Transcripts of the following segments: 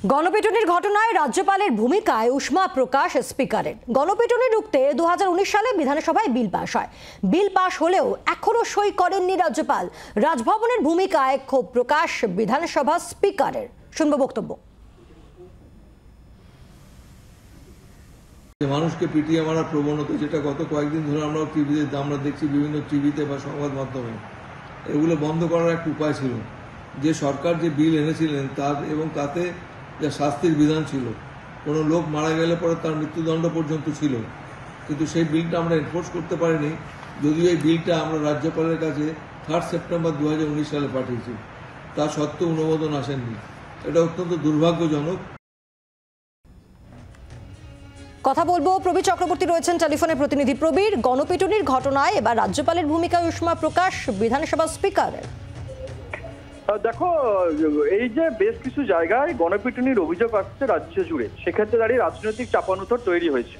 গণপিটুনির ঘটনায় রাজ্যপালের ভূমিকায় উষ্মা প্রকাশ স্পিকারের। গণপিটুনি রুখতে 2019 সালে বিধানসভায় বিল পাশ হয়। বিল পাশ হলেও এখনো সই করেননি রাজ্যপাল। রাজভবনের ভূমিকায় ক্ষোভ প্রকাশ বিধানসভা স্পিকারের। শুনবো বক্তব্য। মানুষকে পিটিয়ে মারার প্রবণতা, যেটা গত কয়েকদিন ধরে আমরা দেখছি বিভিন্ন টিভিতে বা সংবাদ মাধ্যমে, এগুলো বন্ধ করার একটা উপায় ছিল। যে সরকার যে বিল এনেছিলেন তার এবং তাতে যা শাস্তির বিধান ছিল, কোনো লোক মারা গেলে পরে তার মৃত্যুদণ্ড পর্যন্ত ছিল, কিন্তু সেই বিলটা আমরা এনফোর্স করতে পারিনি। যদিও এই বিলটা আমরা রাজ্যপালের কাছে 3 সেপ্টেম্বর 2019 সালে পাঠিয়েছি, তা সত্ত্বেও অনুমোদন আসেননি। এটা অত্যন্ত দুর্ভাগ্যজনক। কথা বলবো, প্রবীর চক্রবর্তী রয়েছেন টেলিফোনে। প্রতিনিধি প্রবীর, গণপিটুনির ঘটনায় এবার রাজ্যপালের ভূমিকায় উষ্মা প্রকাশ বিধানসভা স্পিকারের। দেখো, এই যে বেশ কিছু জায়গায় গণপিটুনির অভিযোগ আসছে রাজ্য জুড়ে, সেক্ষেত্রে দাঁড়িয়ে রাজনৈতিক চাপানুতর তৈরি হয়েছে।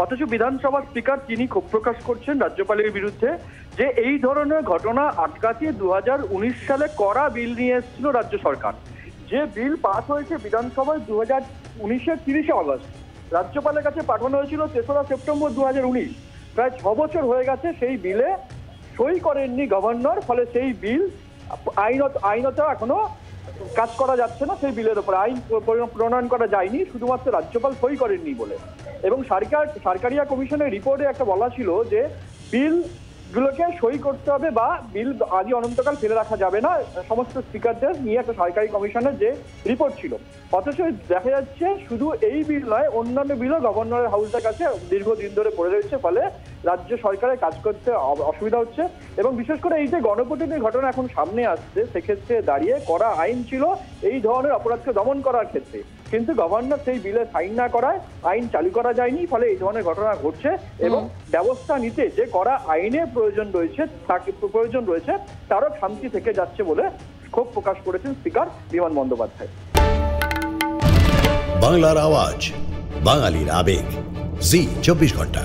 অথচ বিধানসভার স্পিকার তিনি ক্ষোভ প্রকাশ করছেন রাজ্যপালের বিরুদ্ধে, যে এই ধরনের ঘটনা আটকাতে 2019 সালে করা বিল নিয়ে এসেছিল রাজ্য সরকার। যে বিল পাস হয়েছে বিধানসভায় 2019-এর 30 আগস্ট, রাজ্যপালের কাছে পাঠানো হয়েছিল 3রা সেপ্টেম্বর 2019। প্রায় 6 বছর হয়ে গেছে সেই বিলে সই করেননি গভর্নর। ফলে সেই বিল আইনত এখনো কাজ করা যাচ্ছে না। সেই বিলের উপর আইন প্রণয়ন করা যায়নি, শুধুমাত্র রাজ্যপাল সই করেননি বলে। এবং সরকারিয়া কমিশনের রিপোর্টে একটা বলা ছিল যে বিলগুলোকে সই করতে হবে বা বিল আদি অনন্তকাল ফেলে রাখা যাবে না, সমস্ত স্পিকারদের নিয়ে একটা সরকারি কমিশনের যে রিপোর্ট ছিল। অথচ দেখা যাচ্ছে শুধু এই বিল নয়, অন্যান্য বিলও গভর্নরের হাউসের কাছে দীর্ঘদিন ধরে পড়ে রয়েছে। ফলে রাজ্য সরকারের কাজ করতে অসুবিধা হচ্ছে। এবং বিশেষ করে এই যে গণপিটুনির ঘটনা এখন সামনে আসছে, সেক্ষেত্রে দাঁড়িয়ে করা আইন ছিল এই ধরনের অপরাধকে দমন করার ক্ষেত্রে, কিন্তু গভর্নর সেই বিলে সাইন না করায় আইন চালু করা যায়নি। ফলে এই ধরনের ঘটনা ঘটছে এবং ব্যবস্থা নিতে যে করা আইনের প্রয়োজন রয়েছে তারও খামতি থেকে যাচ্ছে বলে ক্ষোভ প্রকাশ করেছেন স্পিকার বিমান বন্দ্যোপাধ্যায়। বাংলার আওয়াজ, বাঙালির আবেগ, জি 24 ঘন্টা।